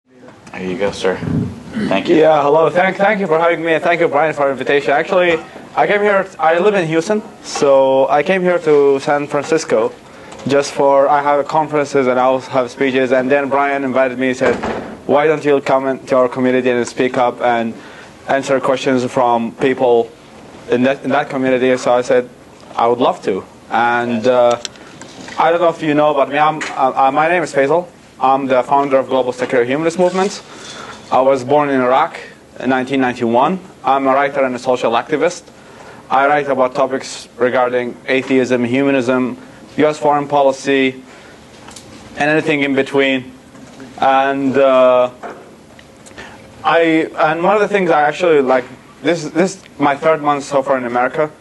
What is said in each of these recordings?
There you go, sir. Thank you. Yeah, hello. Thank you for having me. Thank you, Brian, for the invitation. Actually, I came here. I live in Houston, so I came here to San Francisco just for, I have conferences and I'll have speeches. And then Brian invited me and said, why don't you come into our community and speak up and answer questions from people in that community? So I said, I would love to. And I don't know if you know about me. My name is Faisal. I'm the founder of Global Secular Humanist Movement. I was born in Iraq in 1991. I'm a writer and a social activist. I write about topics regarding atheism, humanism, U.S. foreign policy, and anything in between. And one of the things I actually like, this is my third month so far in America,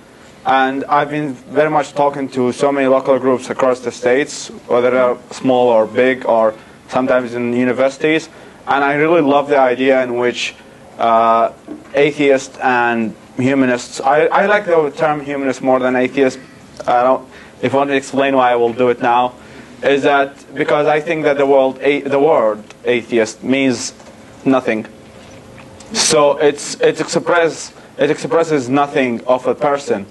and I've been very much talking to so many local groups across the states, whether they're small or big, or sometimes in universities. And I really love the idea in which atheists and humanists, I like the term humanist more than atheist. If I want to explain why, I will do it now. Is that because I think that the word atheist means nothing. So it expresses nothing of a person.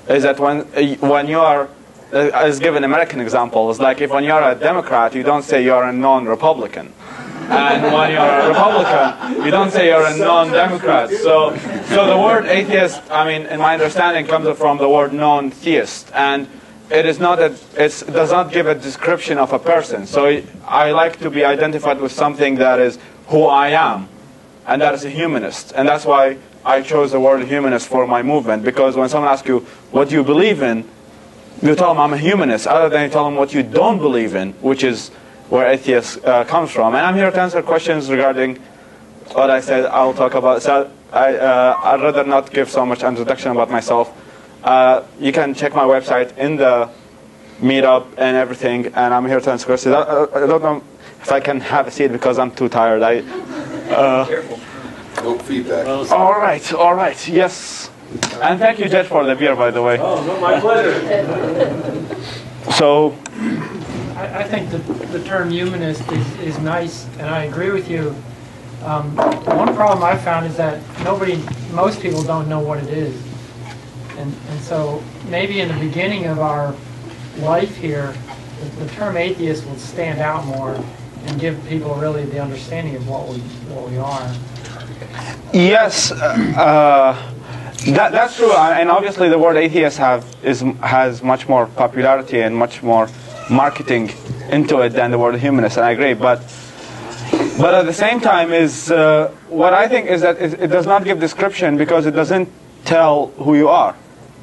Is that when you are, as given an American example, it's like if when you're a Democrat, you don't say you're a non-Republican. And when you're a Republican, you don't say you're a non-Democrat. So the word atheist, I mean, in my understanding, comes from the word non-theist. And it is not it does not give a description of a person. So I like to be identified with something that is who I am, and that is a humanist. And that's why I chose the word humanist for my movement, because when someone asks you, what do you believe in? You tell them I'm a humanist, other than you tell them what you don't believe in, which is where atheist comes from. And I'm here to answer questions regarding what I said I'll talk about. So I'd rather not give so much introduction about myself. You can check my website in the meetup and everything, and I'm here to answer questions. I don't know if I can have a seat because I'm too tired. Careful. No feedback. All right, yes. And thank you, Jed, for the beer, by the way. Oh, no, my pleasure. So, I think the term humanist is nice, and I agree with you. One problem I found is that most people don't know what it is. And so maybe in the beginning of our life here, the term atheist will stand out more and give people really the understanding of what we are. yes, that's true. And obviously the word atheist has much more popularity and much more marketing into it than the word humanist, and I agree. But at the same time, what I think is that it does not give description because it doesn't tell who you are.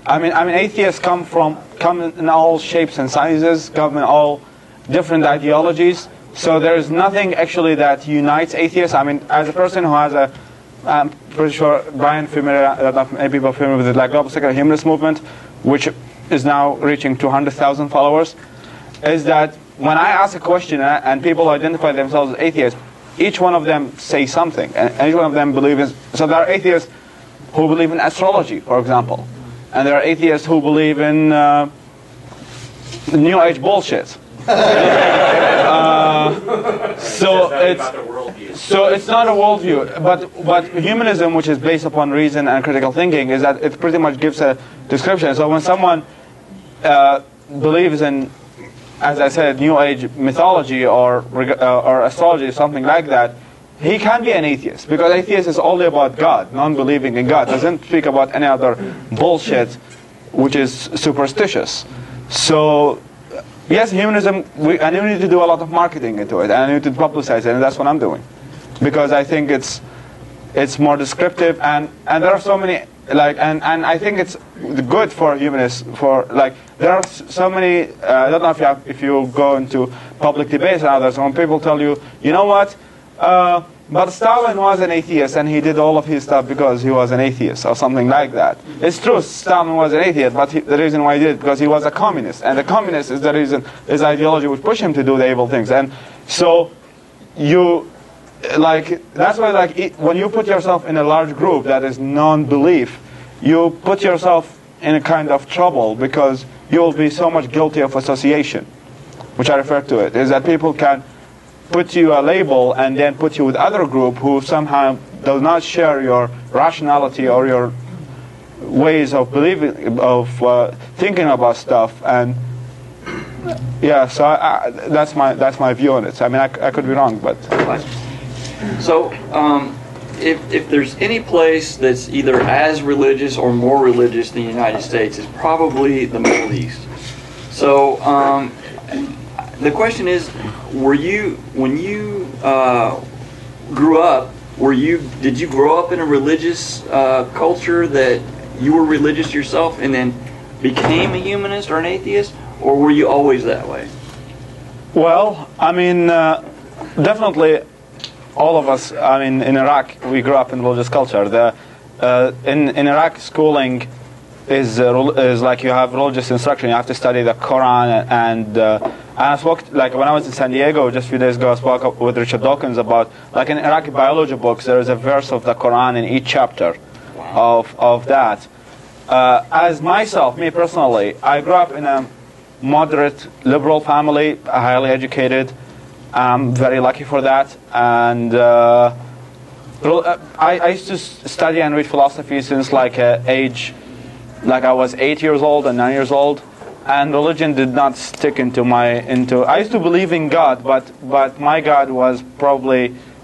I mean, atheists come in all shapes and sizes, come in all different ideologies. So there is nothing actually that unites atheists. I mean, as a person who has I'm pretty sure Brian maybe people are familiar with the Global Secular Humanist Movement, which is now reaching 200,000 followers. Is that when I ask a question and people identify themselves as atheists, each one of them say something, and each one of them believes. So there are atheists who believe in astrology, for example. And there are atheists who believe in New Age bullshit. So it's not a worldview, but humanism, which is based upon reason and critical thinking, is that it pretty much gives a description. So when someone believes in, as I said, New Age mythology or astrology, something like that, he can be an atheist, because atheist is only about God, non-believing in God. Doesn't speak about any other bullshit, which is superstitious. So, yes, humanism, we need to do a lot of marketing into it, and I need to publicize it, and that's what I'm doing, because I think it's more descriptive, and there are so many, and I think it's good for humanists. There are so many. I don't know if you go into public debates and others, when people tell you, you know what? But Stalin was an atheist, and he did all of his stuff because he was an atheist, or something like that. It's true, Stalin was an atheist, but the reason why he did it because he was a communist, and the communist is the reason his ideology would push him to do the evil things. And so that's why when you put yourself in a large group that is non-belief, you put yourself in a kind of trouble, because you will be so much guilty of association, which I refer to it, is that people can put you a label and then put you with other group who somehow does not share your rationality or your ways of believing, of thinking about stuff. And yeah, so that's my view on it. I mean, I could be wrong, but. So, if there's any place that's either as religious or more religious than the United States, it's probably the Middle East. So, the question is, when you grew up, did you grow up in a religious culture that you were religious yourself and then became a humanist or an atheist, or were you always that way? Well, I mean, definitely all of us, I mean, in Iraq, we grew up in religious culture. In Iraq, schooling is like you have religious instruction. You have to study the Quran, and I spoke, like when I was in San Diego just a few days ago, I spoke with Richard Dawkins about, like in Iraqi biology books, there is a verse of the Quran in each chapter of that. As myself, me personally, I grew up in a moderate liberal family, highly educated. I'm very lucky for that, and I used to study and read philosophy since like age, like I was 8 years old and 9 years old, and religion did not stick into I used to believe in God, but my God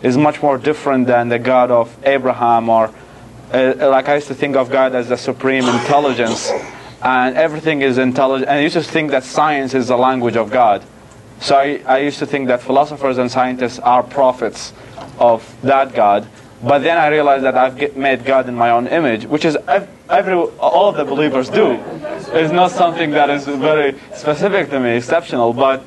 is much more different than the God of Abraham, or like I used to think of God as the supreme intelligence, and everything is intelligent, and I used to think that science is the language of God. So I used to think that philosophers and scientists are prophets of that God. But then I realized that I've made God in my own image, which is all of the believers do. It's not something that is very specific to me, exceptional. But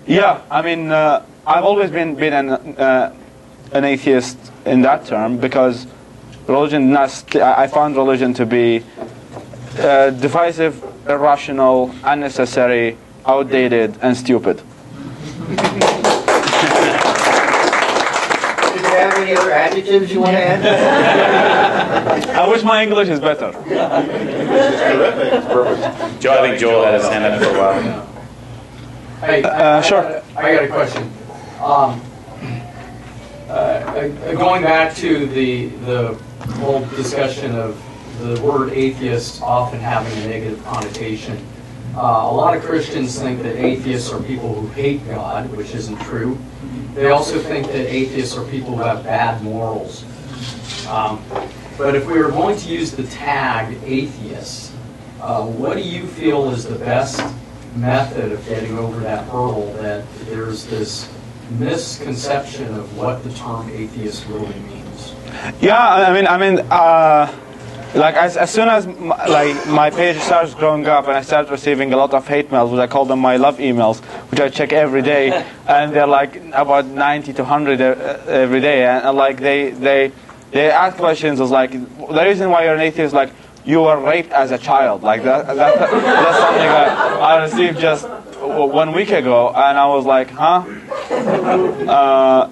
yeah, I mean, I've always been an atheist in that term, because religion, I found religion to be divisive, irrational, unnecessary, outdated, and stupid. Did you have any other adjectives you want to add? I wish my English is better. It's perfect. Joe, I think Joel had his hand up for a while. Hey, Sure. I got a question. Going back to the whole discussion of the word atheist often having a negative connotation. A lot of Christians think that atheists are people who hate God, which isn't true. They also think that atheists are people who have bad morals. But if we were going to use the tag atheist, what do you feel is the best method of getting over that hurdle that there's this misconception of what the term atheist really means? Yeah, I mean, like as soon as my page starts growing up and I start receiving a lot of hate mails, which I call them my love emails, which I check every day, and they're like about 90 to 100 every day, and like they ask questions as like, the reason why you're an atheist, like you were raped as a child, like that's something I received just 1 week ago, and I was like, huh?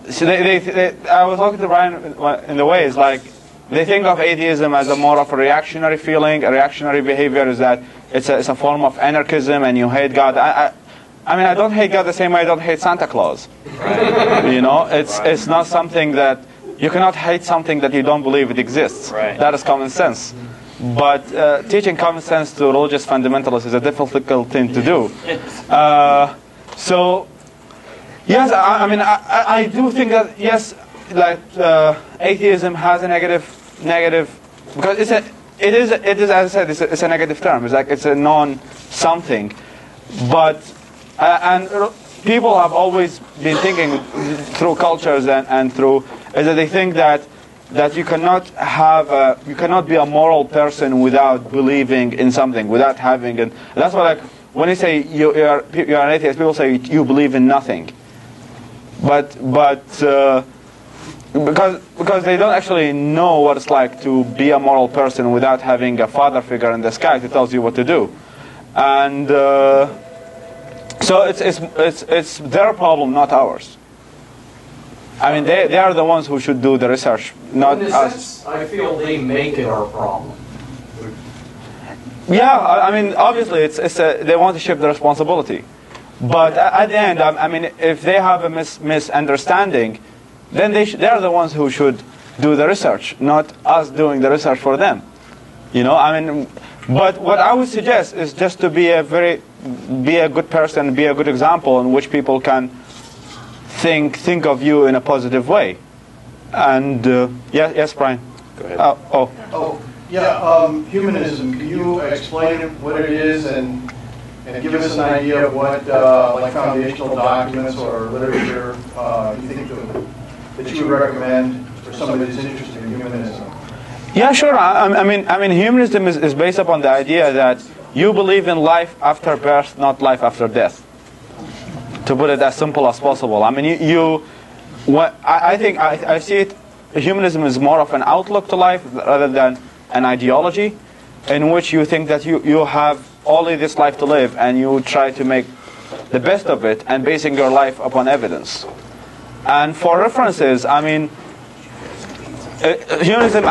So I was talking to Brian in the ways like, they think of atheism as a more of a reactionary feeling. A reactionary behavior is that it's a form of anarchism, and you hate God. I mean, I don't hate God the same way I don't hate Santa Claus. Right. You know, it's not something that you cannot hate something that you don't believe it exists. Right. That is common sense. But teaching common sense to religious fundamentalists is a difficult thing to do. So yes, I mean, I do think that yes, like atheism has a negative, because it is as I said, it's a negative term. It's like it's a non-something, but and people have always been thinking through cultures and through is that they think that you cannot be a moral person without believing in something, without having, and that's why like when you say you're an atheist, people say you believe in nothing, but because they don't actually know what it's like to be a moral person without having a father figure in the sky who tells you what to do, and so it's their problem, not ours. I mean, they are the ones who should do the research, not in a us. sense, I feel they make it our problem. Yeah, I mean, obviously, they want to shift the responsibility. But at the end, I mean, if they have a misunderstanding, then they're the ones who should do the research, not us doing the research for them. You know, I mean, but what I would suggest is just to be a good person, be a good example in which people can think of you in a positive way. And yes, Brian. Go ahead. Humanism. Can you explain what it is and give us an idea of what like foundational documents or literature you think that you would recommend for somebody that's interested in humanism? Yeah, sure. I mean, humanism is based upon the idea that you believe in life after birth, not life after death. To put it as simple as possible. I mean, I see it. Humanism is more of an outlook to life rather than an ideology, in which you think that you have only this life to live, and you try to make the best of it, and basing your life upon evidence. And for references, I mean, humanism.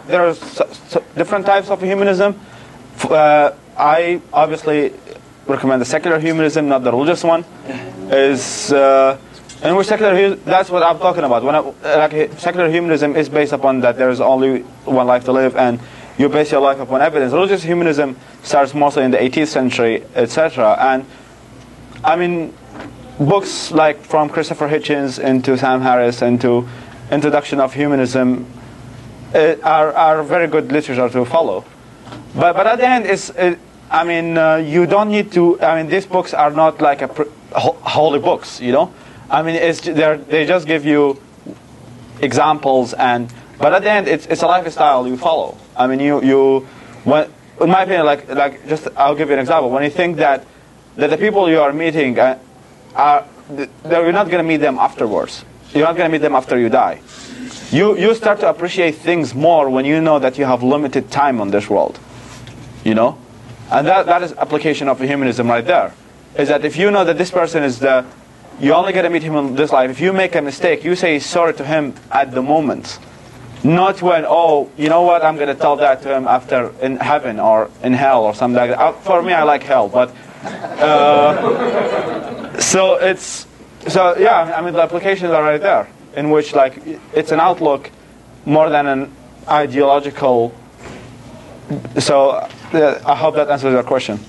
There are different types of humanism. I obviously recommend the secular humanism, not the religious one. In which that's what I'm talking about. Secular humanism is based upon that there is only one life to live, and you base your life upon evidence. Religious humanism starts mostly in the 18th century, etc. And I mean, books like from Christopher Hitchens into Sam Harris into Introduction of Humanism are very good literature to follow. But at the end, you don't need to. I mean, these books are not like holy books, you know. I mean, they just give you examples, but at the end, it's a lifestyle you follow. I mean, in my opinion, I'll give you an example. When you think that the people you are meeting you're not going to meet them afterwards. You're not going to meet them after you die. You start to appreciate things more when you know that you have limited time on this world. You know, and that is application of humanism right there. Is that if you know that this person is you only get to meet him in this life. If you make a mistake, you say sorry to him at the moment. Not when, you know what, I'm going to tell that to him after in heaven or in hell or something like that. For me, I like hell, but... the applications are right there, in which, it's an outlook more than an ideological... So, I hope that answers your question.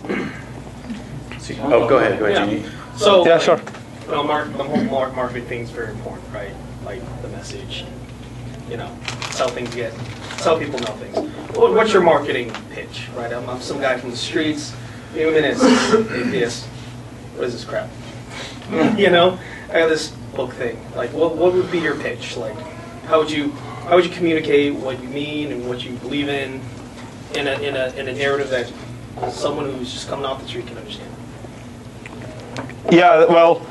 Go ahead, Jeannie. So, yeah, sure. The whole marketing thing is very important, right? Like the message, sell people know things. What's your marketing pitch, right? I'm some guy from the streets, humanist, atheist. What is this crap? I got this book thing. Like, what would be your pitch? Like, how would you communicate what you mean and what you believe in a narrative that someone who's just coming off the street can understand? Yeah, well,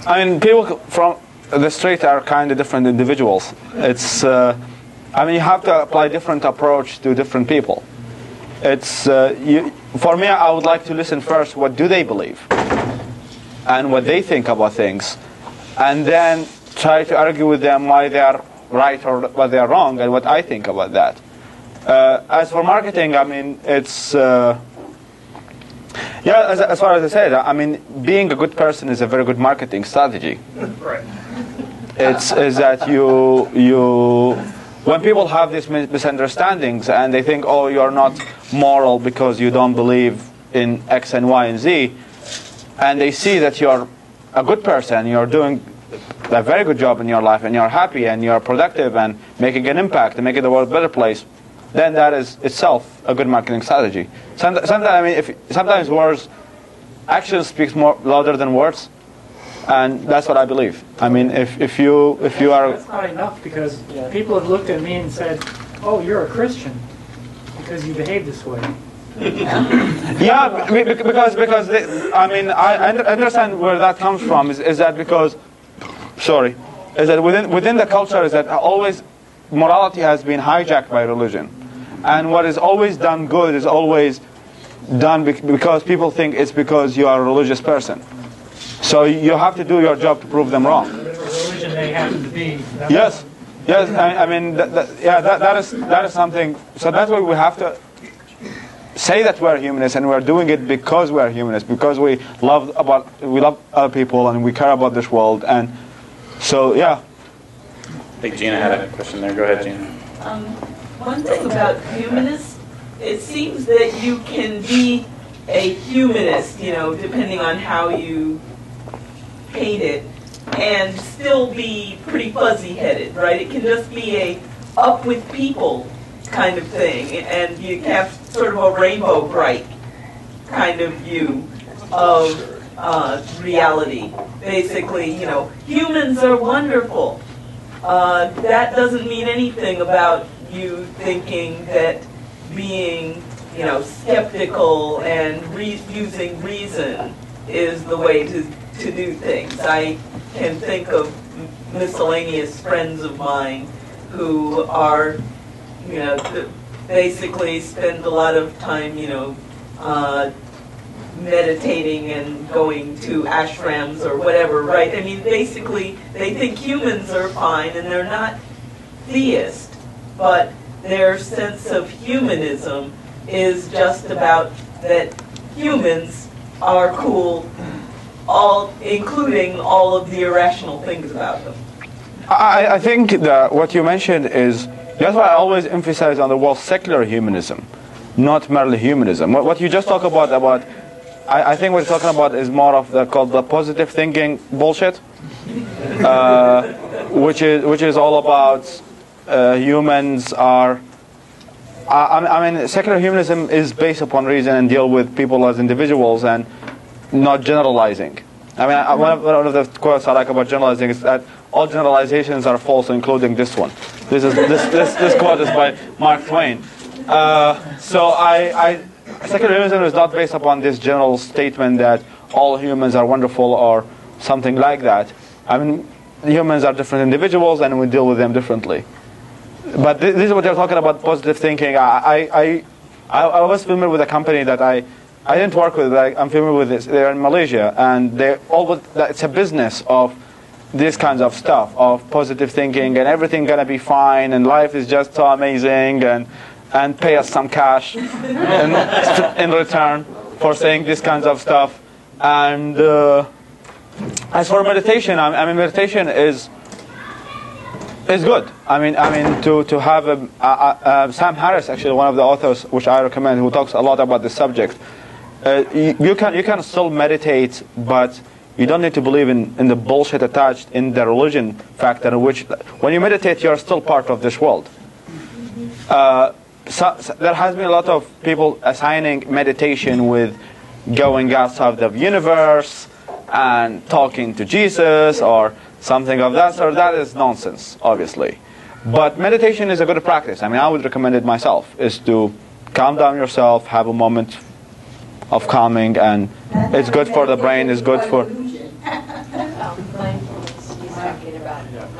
I mean, people from the street are kind of different individuals. It's, you have to apply different approach to different people. It's, for me, I would like to listen first, what do they believe? And what they think about things. And then try to argue with them why they are right or why they are wrong, and what I think about that. As for marketing, I mean, it's... as far as I said, I mean, being a good person is a very good marketing strategy. Right. Is that when people have these misunderstandings and they think, you're not moral because you don't believe in X and Y and Z, and they see that you're a good person, you're doing a very good job in your life, and you're happy and you're productive and making an impact and making the world a better place, then that is itself a good marketing strategy. Sometimes action speaks more louder than words, and that's what I believe. I mean, if you are... That's not enough, because people have looked at me and said, "Oh, you're a Christian because you behave this way." Yeah, because I understand where that comes from. Is that because, is that within the culture is that always morality has been hijacked by religion. And what is always done good is always done because people think it's because you are a religious person. So you have to do your job to prove them wrong. Whatever religion they happen to be. Yes. That is something. So that's why we have to. say that we're humanists and we're doing it because we're humanists, because we love other people and we care about this world. And so, yeah. I think Gina had a question there. Go ahead, Gina. One thing about humanists, it seems that you can be a humanist, depending on how you paint it, and still be pretty fuzzy-headed, right? It can just be a up with people kind of thing, and you have sort of a rainbow bright kind of view of reality. Basically, humans are wonderful. That doesn't mean anything about you thinking that being, skeptical and using reason is the way to do things. I can think of miscellaneous friends of mine who are, basically spend a lot of time, meditating and going to ashrams or whatever, right? I mean, basically, they think humans are fine and they're not theists, but their sense of humanism is just about that humans are cool, including all of the irrational things about them. I think that what you mentioned is, that's why I always emphasize on the word secular humanism, not merely humanism. What you just talk about I think what you're talking about is more of called the positive thinking bullshit, which is all about humans are. I mean, secular humanism is based upon reason and deal with people as individuals and not generalizing. I mean, one of the quotes I like about generalizing is that all generalizations are false, including this one. This quote is by Mark Twain. Secularism is not based upon this general statement that all humans are wonderful or something like that. I mean, humans are different individuals and we deal with them differently. But this is what they're talking about, positive thinking. I was familiar with a company that I didn't work with, but I'm familiar with this. They're in Malaysia, and it's a business of these kinds of stuff, of positive thinking, and everything gonna be fine, and life is just so amazing, and pay us some cash in return for saying these kinds of stuff. And as for meditation, I mean, meditation is good. I mean, to have Sam Harris, actually one of the authors, which I recommend, who talks a lot about this subject. You can still meditate, but you don't need to believe in the bullshit attached in the religion factor, in which when you meditate, you're still part of this world. So there has been a lot of people assigning meditation with going outside the universe and talking to Jesus or something of that sort. That is nonsense, obviously. But meditation is a good practice. I mean, I would recommend it myself, is to calm down yourself, have a moment of calming, and it's good for the brain, it's good for...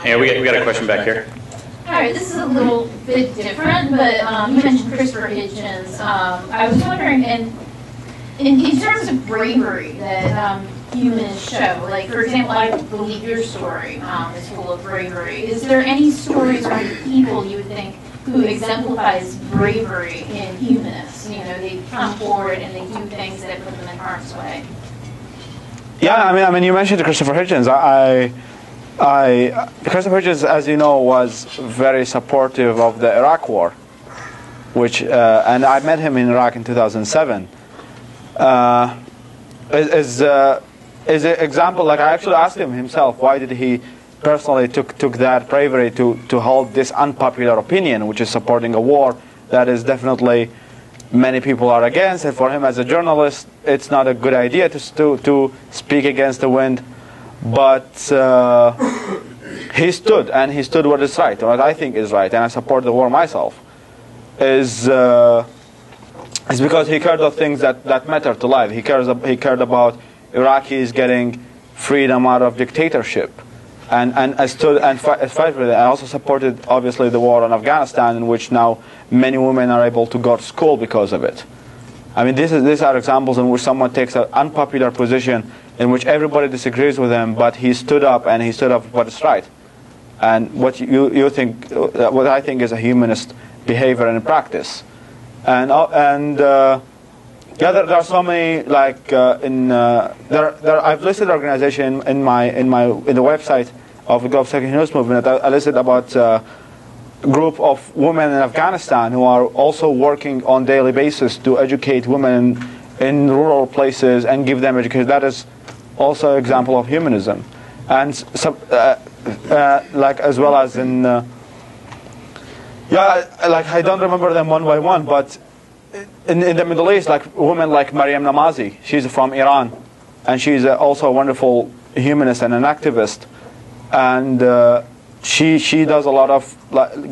Yeah, we got a question back here. All right, this is a little bit different, but you mentioned Christopher Hitchens. I was wondering, in terms of bravery that humans show, like, for example, I believe your story is full of bravery. Is there any stories or people you would think who exemplifies bravery in humanists? They come forward and they do things that put them in harm's way. Yeah, I mean, you mentioned Christopher Hitchens. Christopher Hitchens, as you know, was very supportive of the Iraq War, which, and I met him in Iraq in 2007. Is an example, like I actually asked him himself, why did he personally took that bravery to hold this unpopular opinion, which is supporting a war that is definitely many people are against, and for him as a journalist, it's not a good idea to speak against the wind. But he stood what is right, what I think is right, and I support the war myself. Is because he cared of things that matter to life. He cared about Iraqis getting freedom out of dictatorship, and I stood and fight for it. I also supported, obviously, the war in Afghanistan, in which now many women are able to go to school because of it. I mean, these are examples in which someone takes an unpopular position in which everybody disagrees with him, but he stood up and he stood up for what is right. And what you think, what I think is a humanist behavior and practice. Yeah, there are so many, like I've listed organization in the website of the Global Secular Humanist Movement. I listed about group of women in Afghanistan who are also working on daily basis to educate women in rural places and give them education. That is also an example of humanism, and like as well as in like I don't remember them one by one, but in the Middle East, like women like Maryam Namazi, she's from Iran, and she's also a wonderful humanist and an activist, and she does a lot of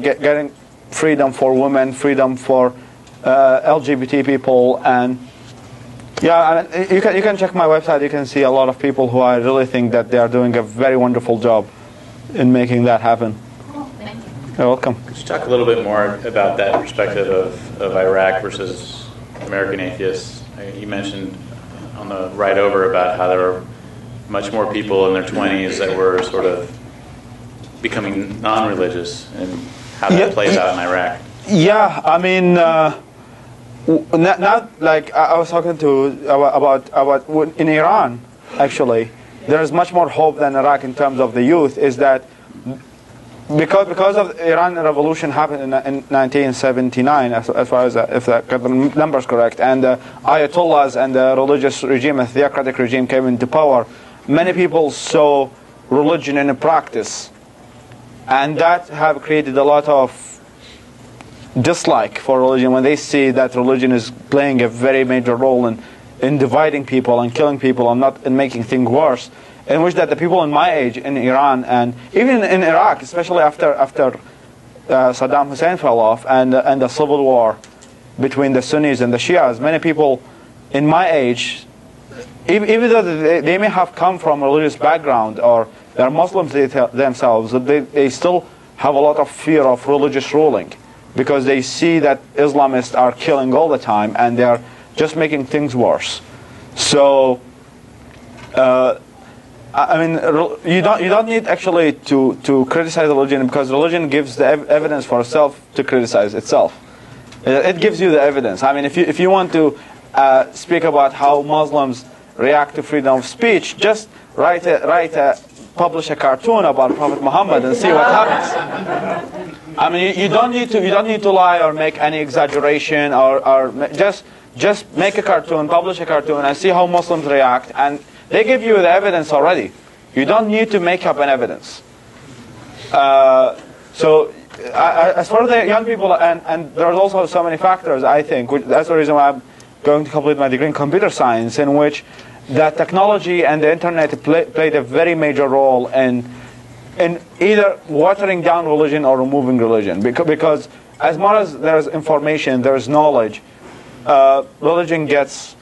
getting freedom for women, freedom for LGBT people, and yeah, you can check my website. You can see a lot of people who I really think that they are doing a very wonderful job in making that happen. Cool, thank you. You're welcome. Could you talk a little bit more about that perspective of Iraq versus American atheists? You mentioned on the ride over about how there were much more people in their 20s that were sort of becoming non-religious, and how that plays out in Iraq. Yeah, I mean, not like I was talking about in Iran. Actually, there is much more hope than Iraq in terms of the youth. Is that because of the Iran revolution happened in 1979, as far as if I got the numbers correct, and the Ayatollahs and the religious regime, a theocratic regime, came into power. Many people saw religion in a practice, and that have created a lot of dislike for religion when they see that religion is playing a very major role in dividing people and killing people and not in making things worse. In which that the people in my age in Iran and even in Iraq, especially after Saddam Hussein fell off and the civil war between the Sunnis and the Shias, many people in my age, even though they may have come from a religious background or they're Muslims themselves, they still have a lot of fear of religious ruling because they see that Islamists are killing all the time and they're just making things worse. So. I mean, you don't need actually to criticize religion, because religion gives the evidence for itself to criticize itself. It gives you the evidence. I mean, if you want to speak about how Muslims react to freedom of speech, just publish a cartoon about Prophet Muhammad and see what happens. I mean, you don't need to lie or make any exaggeration or just make a cartoon, publish a cartoon, and see how Muslims react. And they give you the evidence already. You don't need to make up an evidence. So, as far as the young people, and there's also so many factors, I think, that's the reason why I'm going to complete my degree in computer science, in which that technology and the internet played a very major role in either watering down religion or removing religion. Because as much as there's information, there's knowledge, religion gets...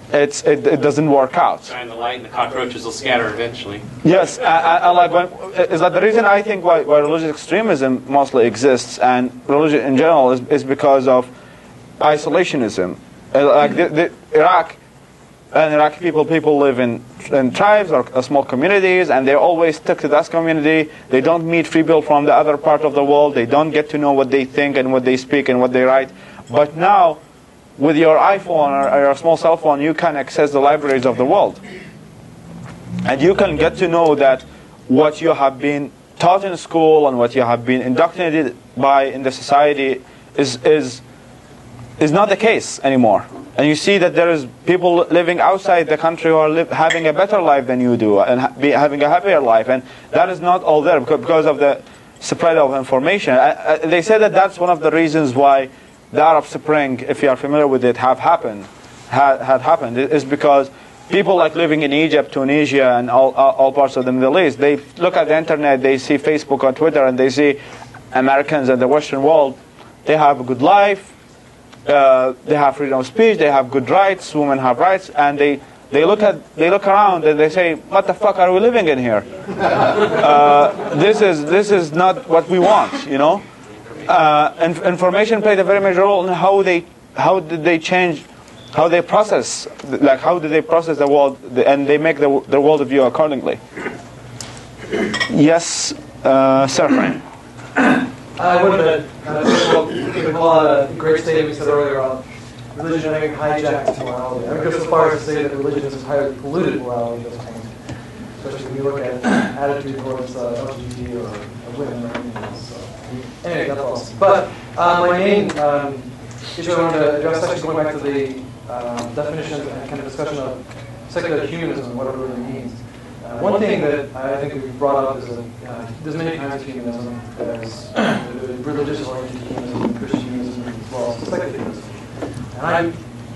It doesn't work out. Shine the light and the cockroaches will scatter eventually. Yes, is that the reason I think why religious extremism mostly exists and religion in general is because of isolationism. Like Iraq and Iraqi people live in tribes or small communities, and they always stick to that community. They don't meet people from the other part of the world. They don't get to know what they think and what they speak and what they write. But now, with your iPhone or your small cell phone, you can access the libraries of the world. And you can get to know that what you have been taught in school and what you have been indoctrinated by in the society is not the case anymore. And you see that there is people living outside the country who are having a better life than you do and having a happier life. And that is not all there because of the spread of information. They say that that's one of the reasons why the Arab Spring, if you are familiar with it, had happened, is because people like living in Egypt, Tunisia, and all parts of the Middle East, they look at the internet, they see Facebook or Twitter, and they see Americans and the Western world, they have a good life, they have freedom of speech, they have good rights, women have rights, and they look around and they say, what the fuck are we living in here? This is not what we want, you know? Information played a very major role in how did they process the world, and they make the worldview accordingly. Yes, sir. I would have been call a great statement we said earlier on religion having hijacked morality. I would go so far as to say that religion is highly polluted morality at this point, especially when you look at attitude towards LGBT or women or anything else. So, anyway, that's awesome. But my main issue I wanted to address, actually going back to the definitions and kind of discussion of secular humanism and what it really means. One thing that I think we've brought up is that there's many kinds of humanism. There's religious oriented humanism, Christian humanism, as well as secular humanism. And I'm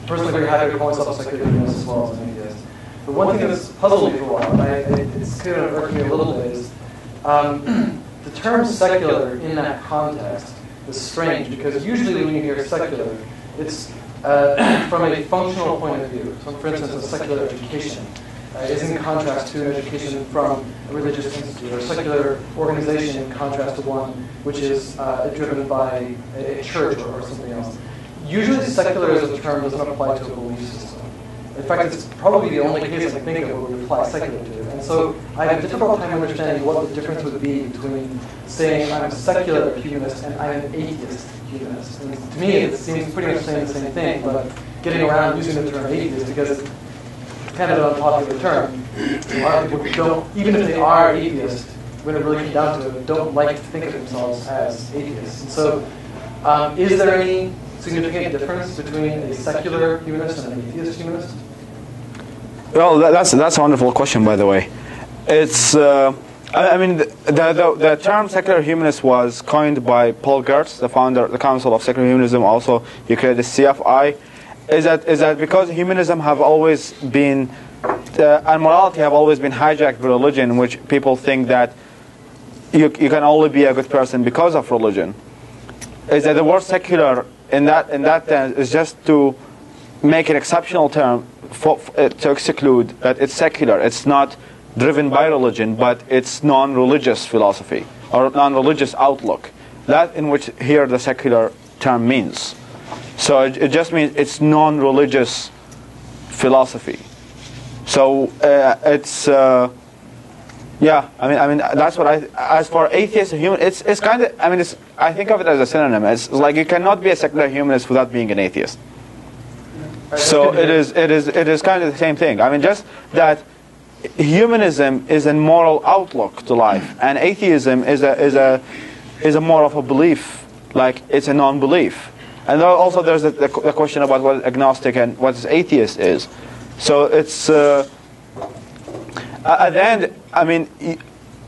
personally very happy to call myself a secular humanist as well as an atheist. But one thing that's puzzled me for a while, and it's kind of irked me a little bit, is the term secular in that context is strange because usually when you hear secular, it's from a functional point of view. So, for instance, a secular education is in contrast to an education from a religious institute, or a secular organization in contrast to one which is driven by a church or something else. Usually secular as a term doesn't apply to a belief system. In fact, it's probably the only case I can think of where we apply secular to it. And so I have a difficult time understanding what the difference would be between saying I'm a secular humanist and I'm an atheist humanist. And to me, it seems pretty much saying the same thing, but getting around using the term atheist because it's kind of an unpopular term. A lot of people don't, even if they are atheists, when it really comes down to it, don't like to think of themselves as atheists. And so is there any significant difference between a secular humanist and an atheist humanist? Well, that's a wonderful question, by the way. It's I mean the term secular humanist was coined by Paul Gertz, the founder of the Council of Secular Humanism. Also, he created CFI. Is that because humanism have always been and morality have always been hijacked by religion, in which people think that you can only be a good person because of religion. Is that the word secular in that sense is just to make an exceptional term to exclude that it's secular. It's not driven by religion, but it's non-religious philosophy or non-religious outlook. That in which here the secular term means. So it just means it's non-religious philosophy. So it's yeah. I mean that's what as for atheist human, it's kind of. I mean I think of it as a synonym. It's like you cannot be a secular humanist without being an atheist. So it is kind of the same thing. I mean just that humanism is a moral outlook to life, and atheism is a more of a belief, like it's a non-belief. And also there's the question about what agnostic and what atheist is. So it's at the end, I mean,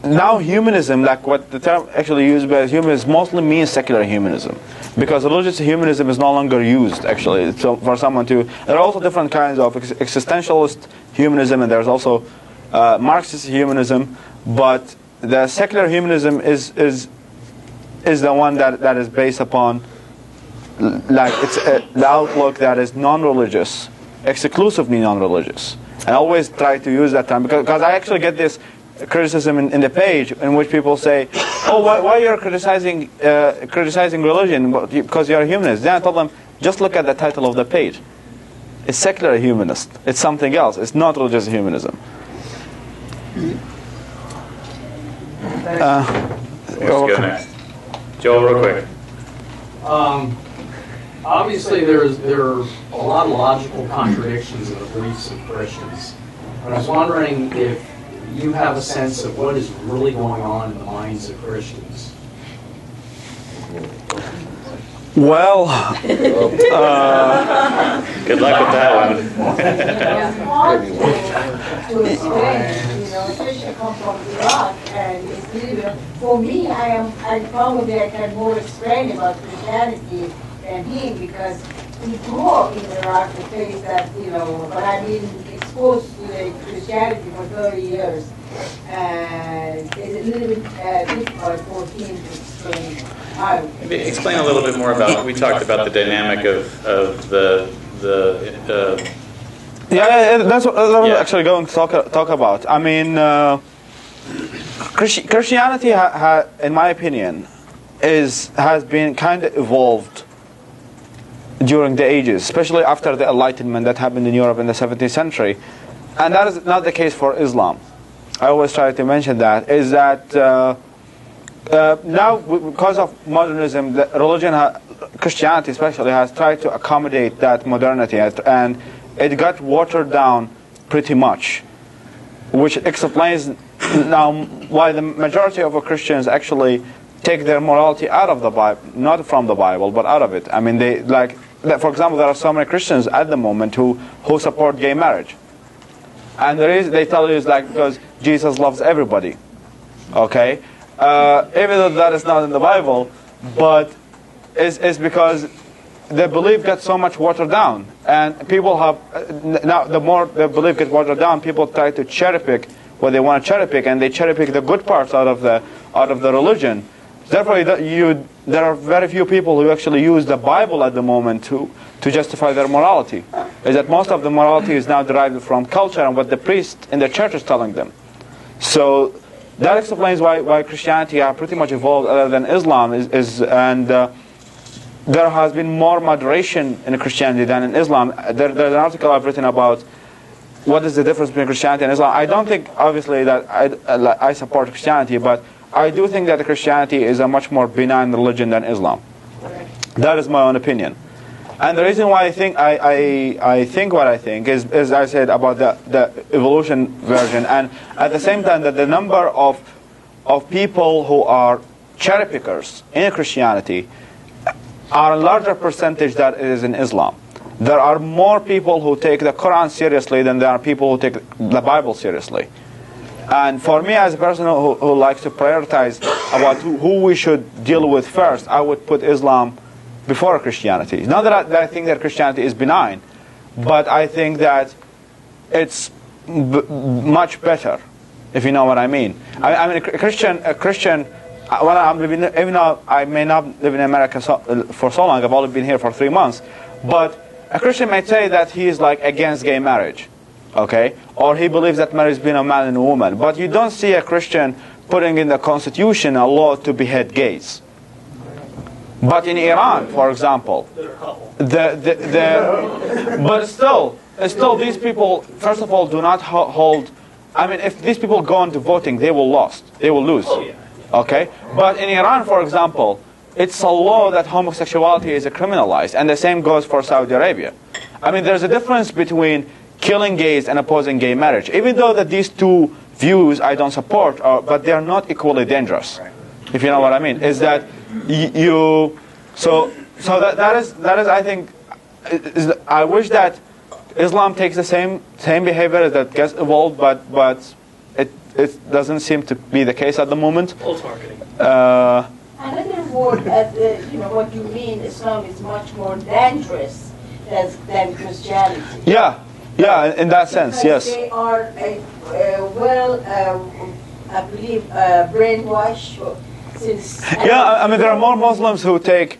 now humanism, like what the term actually used by humanism, mostly means secular humanism, because religious humanism is no longer used actually for someone to. There are also different kinds of existentialist humanism, and there's also Marxist humanism, but the secular humanism is the one that is based upon, like it's the outlook that is non-religious, exclusively non-religious. And I always try to use that term because I actually get this criticism in the page in which people say, "Oh, why you're criticizing religion because you're a humanist?" Then I told them, just look at the title of the page. It's secular humanist. It's something else. It's not religious humanism. Let's go next. Joel, real quick. Obviously, there are a lot of logical contradictions in the beliefs of Christians. But I was wondering if you have a sense of what is really going on in the minds of Christians. Well, good luck with that one. Especially come from Iraq, and it's really, for me, I probably I can more explain about Christianity than him because he grew up in Iraq, the place that but I've been exposed to the Christianity for 30 years, and it's a little bit difficult for him to explain. Maybe explain a little bit more about. We talked about the dynamic of the. Yeah, that's what I'm actually going to talk about. I mean, Christianity, in my opinion, has been kind of evolved during the ages, especially after the Enlightenment that happened in Europe in the 17th century, and that is not the case for Islam. I always try to mention that now, because of modernism, the Christianity especially, has tried to accommodate that modernity, and it got watered down pretty much, which explains now why the majority of Christians actually take their morality out of the Bible, not from the Bible, but out of it. I mean, for example, there are so many Christians at the moment who support gay marriage. And they tell you it's like because Jesus loves everybody. Okay? Even though that is not in the Bible, but it's because the belief gets so much watered down. And people have, now the more the belief gets watered down, people try to cherry pick what they want to cherry pick, and they cherry pick the good parts out of the religion. Therefore, there are very few people who actually use the Bible at the moment to justify their morality. Is that most of the morality is now derived from culture and what the priest in the church is telling them. So that explains why Christianity are pretty much evolved other than Islam and there has been more moderation in Christianity than in Islam. There's an article I've written about what is the difference between Christianity and Islam. I don't think, obviously, that I support Christianity, but I do think that Christianity is a much more benign religion than Islam. That is my own opinion. And the reason why I think what I think is, as I said, about the evolution version, and at the same time that the number of people who are cherry pickers in Christianity are a larger percentage than it is in Islam. There are more people who take the Quran seriously than there are people who take the Bible seriously. And for me, as a person who likes to prioritize about who we should deal with first, I would put Islam before Christianity. Not that I think that Christianity is benign, but I think that it's much better, if you know what I mean. I mean, a Christian. When I'm living, even though I may not live in America for so long, I've only been here for 3 months, but a Christian may say that he is like against gay marriage, okay, or he believes that marriage is between a man and a woman. But you don't see a Christian putting in the constitution a law to behead gays. But in Iran, for example, but still these people, first of all, do not hold. I mean, if these people go into voting, they will lose. Okay, but in Iran, for example, it's a law that homosexuality is criminalized, and the same goes for Saudi Arabia. I mean, there's a difference between killing gays and opposing gay marriage, even though that these two views I don't support, but they are not equally dangerous. If you know what I mean, is that that is I think I wish that Islam takes the same behavior that gets evolved, but it doesn't seem to be the case at the moment. Old marketing. Another word, what you mean, Islam is much more dangerous than Christianity. Yeah, in that sense, because yes. They are I believe, brainwashed since. Yeah, I mean, there are more Muslims who take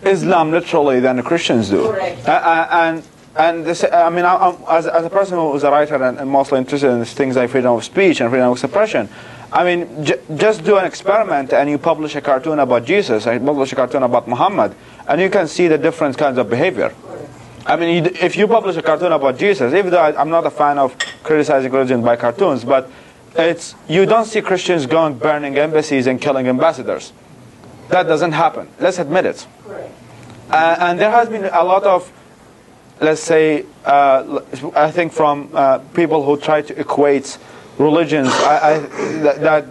Islam literally than the Christians do. Correct. And this, I mean, as a person who is a writer and mostly interested in things like freedom of speech and freedom of expression, I mean, just do an experiment and you publish a cartoon about Jesus, and you publish a cartoon about Muhammad, and you can see the different kinds of behavior. I mean, if you publish a cartoon about Jesus, even though I'm not a fan of criticizing religion by cartoons, but you don't see Christians going burning embassies and killing ambassadors. That doesn't happen. Let's admit it. And there has been a lot of, let's say, I think from people who try to equate religions, that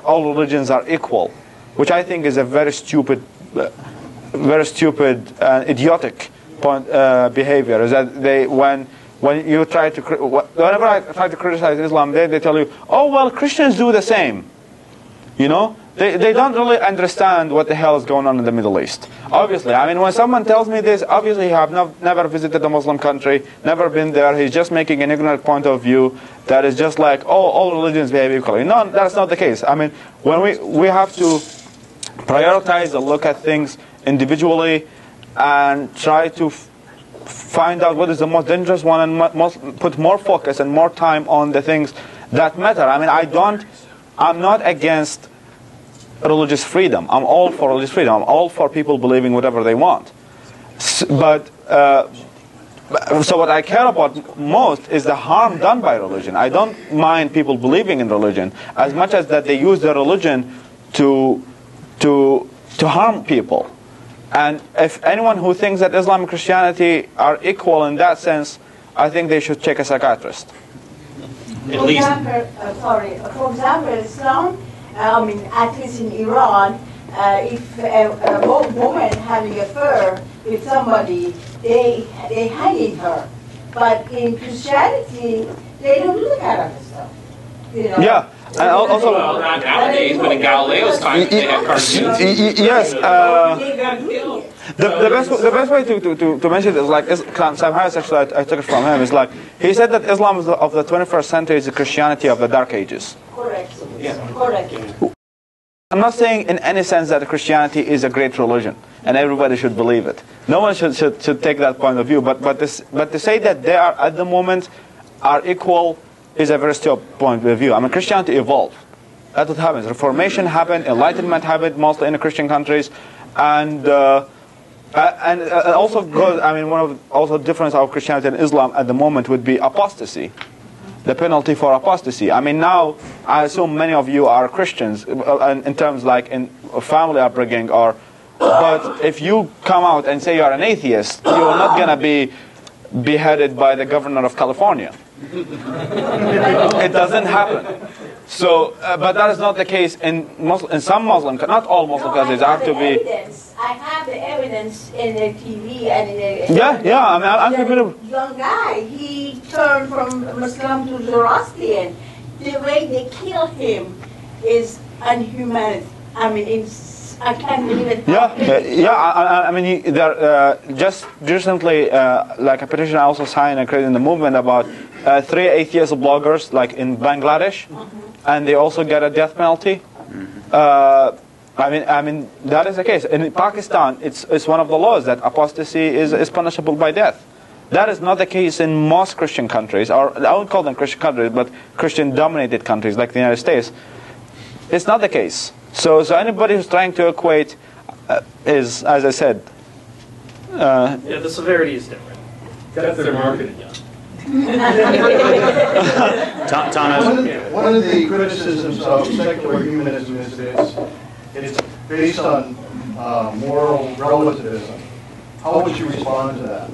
all religions are equal, which I think is a very stupid and idiotic behavior. Is that when you try to, whenever I try to criticize Islam, they tell you, oh well, Christians do the same. You know, they don't really understand what the hell is going on in the Middle East. Obviously, I mean, when someone tells me this, obviously he have never visited a Muslim country, never been there. He's just making an ignorant point of view that is just like, oh, all religions behave equally. No, that's not the case. I mean, when we have to prioritize and look at things individually and try to find out what is the most dangerous one and put more focus and more time on the things that matter. I mean, I'm not against religious freedom. I'm all for religious freedom. I'm all for people believing whatever they want. So what I care about most is the harm done by religion. I don't mind people believing in religion as much as that they use their religion to harm people. And if anyone who thinks that Islam and Christianity are equal in that sense, I think they should check a psychiatrist. For example, Islam, at least in Iran, if a woman having an affair with somebody, they hanging her. But in Christianity, they don't do that kind of stuff. You know? Yeah. And also, well, not nowadays, but in Galileo's time, they had cartoons. Yes. The best way to mention it is like Sam Harris, actually, I took it from him, is like he said that Islam of the 21st century is the Christianity of the Dark Ages. Correct. Yeah. Correct. I'm not saying in any sense that Christianity is a great religion and everybody should believe it. No one should take that point of view. But to say that they are at the moment are equal is a very stupid point of view. I mean, Christianity evolved. That's what happens. Reformation happened, Enlightenment happened mostly in the Christian countries, and also goes. I mean, one of also difference of Christianity and Islam at the moment would be apostasy. The penalty for apostasy. I mean, now I assume many of you are Christians in terms like in family upbringing, but if you come out and say you are an atheist, you are not going to be beheaded by the governor of California. It doesn't happen. So, but that is not the case in some Muslim, not all Muslim countries. I have the evidence in the TV and in the... Yeah, I mean, I'm familiar. Young guy, he turned from Muslim to Zoroastrian. The way they kill him is inhuman. I mean, I can't believe it. I mean, just recently, like a petition I also signed and created in the movement about 3 atheist bloggers, like in Bangladesh, and they also get a death penalty. I mean that is the case. In Pakistan, it's one of the laws that apostasy is punishable by death. That is not the case in most Christian countries, or I won't call them Christian countries, but Christian-dominated countries like the United States. It's not the case. So anybody who's trying to equate is, as I said... the severity is different. That's their marketing. Thomas? One of the criticisms of secular humanism is that it's based on moral relativism. How would you respond to that?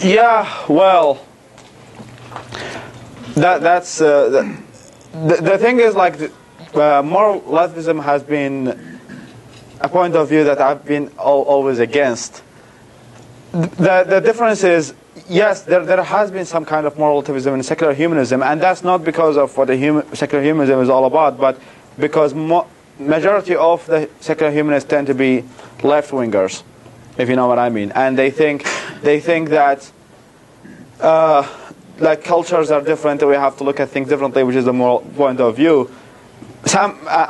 Yeah, well, that's the thing is like moral relativism has been a point of view that I've been always against. The difference is, yes, there has been some kind of moral relativism in secular humanism, and that's not because of what secular humanism is all about, but because majority of the secular humanists tend to be left-wingers, if you know what I mean, and they think that like cultures are different, and we have to look at things differently, which is the moral point of view. I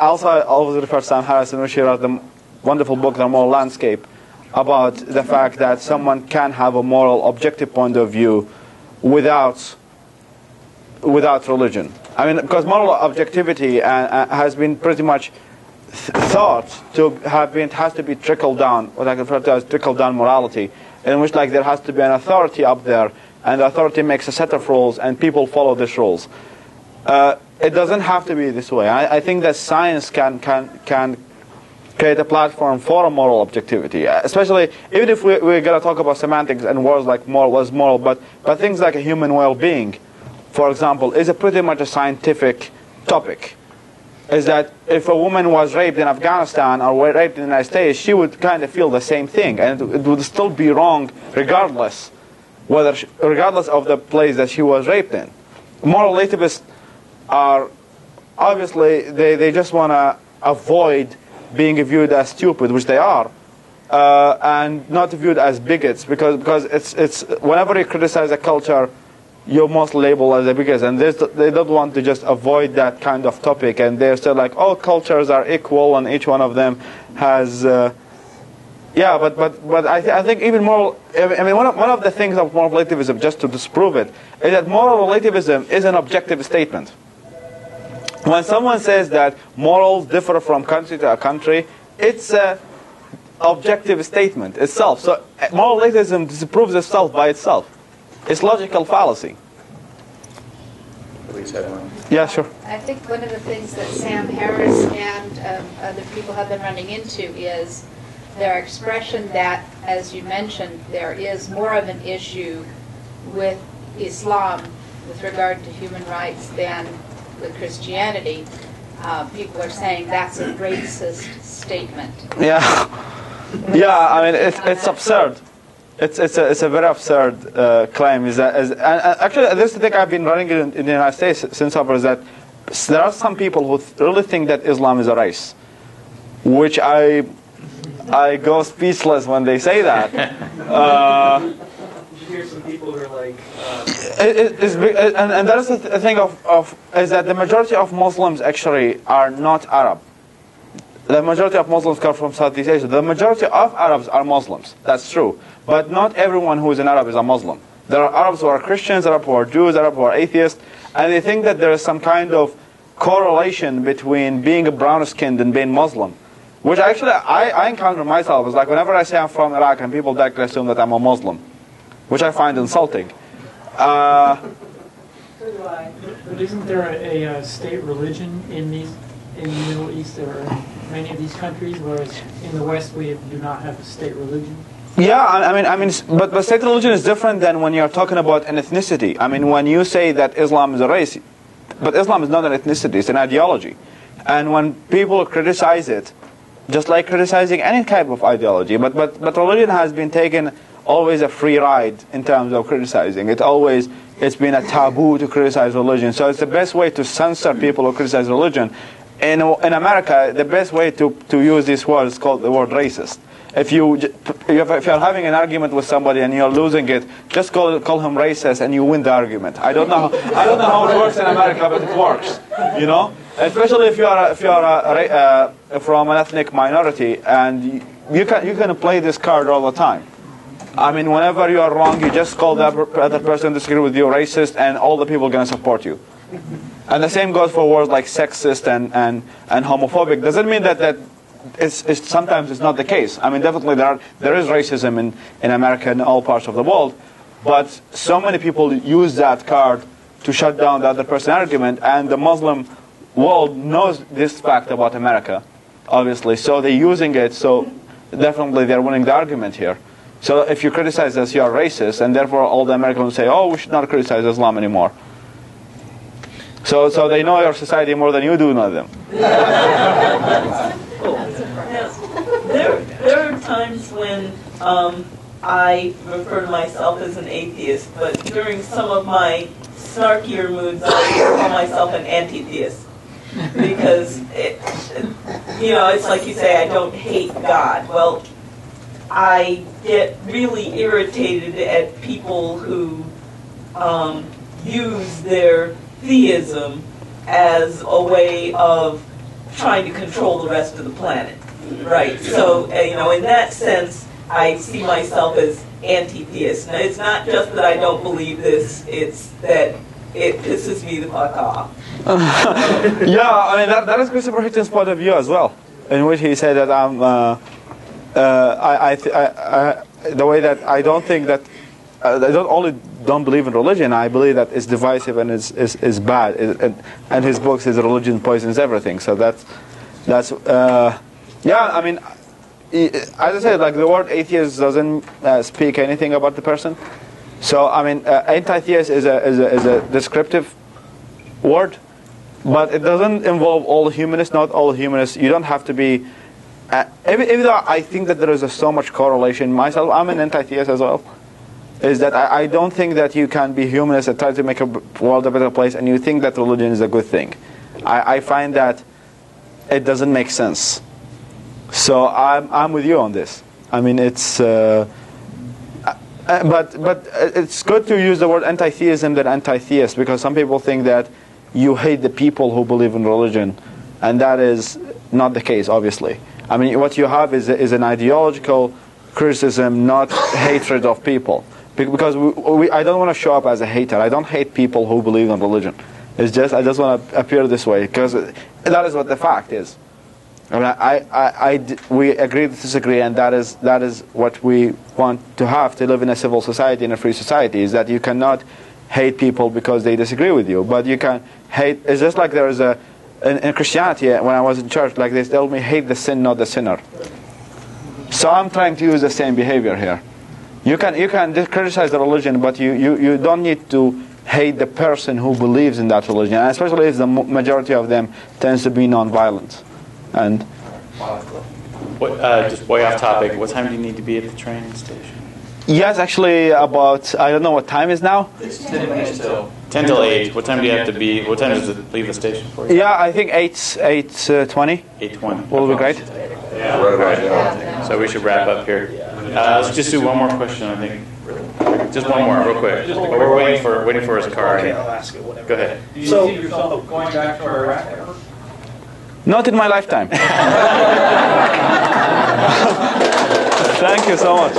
always refer to Sam Harris, in which he wrote the wonderful book, The Moral Landscape, about the fact that someone can have a moral, objective point of view without religion. I mean, because moral objectivity has been pretty much thought to have been, it has to be trickled down, what I refer to as trickled down morality, in which like there has to be an authority up there, and the authority makes a set of rules, and people follow these rules. It doesn't have to be this way. I think that science can create a platform for a moral objectivity, especially even if we're going to talk about semantics and words like moral was moral, but things like a human well-being, for example, is pretty much a scientific topic. Is that if a woman was raped in Afghanistan or raped in the United States, she would kind of feel the same thing, and it would still be wrong regardless of the place that she was raped in. Moral relativists are obviously they just want to avoid being viewed as stupid, which they are, and not viewed as bigots, because it's whenever you criticize a culture, you're most labeled as a bigot, and they don't want to just avoid that kind of topic, and they're still like, all cultures are equal, and each one of them has. But I think even moral. I mean, one of the things of moral relativism, just to disprove it, is that moral relativism is an objective statement. When someone says that morals differ from country to a country, it's an objective statement itself. So moral relativism disproves itself by itself. It's logical fallacy. Elise had one. Yeah, sure. I think one of the things that Sam Harris and other people have been running into is their expression that, as you mentioned, there is more of an issue with Islam with regard to human rights than with Christianity. People are saying that's a racist statement. Yeah, yeah. I mean, it's absurd. It's a very absurd claim. And actually, this is the thing I've been running in the United States since over, is that there are some people who really think that Islam is a race, which I go speechless when they say that. You hear some people who are like, and that is the thing is that the majority of Muslims actually are not Arab. The majority of Muslims come from Southeast Asia. The majority of Arabs are Muslims. That's true. But not everyone who is an Arab is a Muslim. There are Arabs who are Christians, Arabs who are Jews, Arabs who are atheists, and they think that there is some kind of correlation between being a brown-skinned and being Muslim, which actually I encounter myself. It's like whenever I say I'm from Iraq and people directly assume that I'm a Muslim, which I find insulting. But isn't there a state religion in the Middle East or in many of these countries, whereas in the West we do not have a state religion? Yeah, I mean, but state religion is different than when you're talking about an ethnicity. I mean, when you say that Islam is a race, but Islam is not an ethnicity; it's an ideology. And when people criticize it, just like criticizing any type of ideology, but religion has been taken always a free ride in terms of criticizing. It's been a taboo to criticize religion. So it's the best way to censor people who criticize religion. In America, the best way to use this word is called the word racist. If you're having an argument with somebody and you're losing it, just call him racist and you win the argument. I don't know how it works in America, but it works. You know, especially if you are from an ethnic minority, and you can play this card all the time. I mean, whenever you are wrong, you just call the other person disagree with you racist, and all the people are going to support you. And the same goes for words like sexist and homophobic. Doesn't mean that sometimes it's not the case. I mean, definitely there is racism in America and all parts of the world, but so many people use that card to shut down the other person's argument, and the Muslim world knows this fact about America, obviously, so they're using it, so definitely they're winning the argument here. So if you criticize us, you are racist, and therefore all the Americans say, oh, we should not criticize Islam anymore. So they know your society more than you do know them. There are times when I refer to myself as an atheist, but during some of my snarkier moods, I call myself an anti-theist. Because, it's like you say, I don't hate God. Well, I get really irritated at people who use their theism as a way of trying to control the rest of the planet. Right. So, in that sense, I see myself as anti-theist. Now, it's not just that I don't believe this, it's that it pisses me the fuck off. Yeah, I mean, that is Christopher Hitchens' point of view as well, in which he said that the way that I don't think that I don't believe in religion. I believe that it's divisive and is bad. And his books, his religion poisons everything. So that's yeah. I mean, as I said, like the word atheist doesn't speak anything about the person. So I mean, anti-theist is a descriptive word, but it doesn't involve all humanists. Not all humanists. You don't have to be. Even though I think that there is so much correlation, myself, I'm an anti-theist as well, is that I don't think that you can be humanist and try to make a world a better place and you think that religion is a good thing. I find that it doesn't make sense. So I'm with you on this. I mean, it's but it's good to use the word anti-theism than anti-theist, because some people think that you hate the people who believe in religion, and that is not the case, obviously. I mean, what you have is an ideological criticism, not hatred of people. Because I don't want to show up as a hater. I don't hate people who believe in religion. It's just I just want to appear this way, because that is what the fact is. I mean, we agree to disagree, and that is what we want to have to live in a civil society, in a free society, is that you cannot hate people because they disagree with you, but you can hate. It's just like there is in Christianity, when I was in church, like they told me, hate the sin, not the sinner. So I'm trying to use the same behavior here. You can criticize the religion, but you don't need to hate the person who believes in that religion, and especially if the majority of them tends to be non-violent. And just way off topic, what time do you need to be at the train station? yes, actually, about, I don't know what time is now. It's 10 minutes till. 10 till 8. What time do you have to be? What time does it leave the station for you? Yeah, I think 8:20. 8:20. Will be great. Yeah. Right. So we should wrap up here. Let's just do one more question, I think. Just one more, real quick. But we're waiting for his car. Okay, I'll ask it, whatever. Go ahead. Do you see yourself going back to Iraq ever? Not in my lifetime. Thank you so much.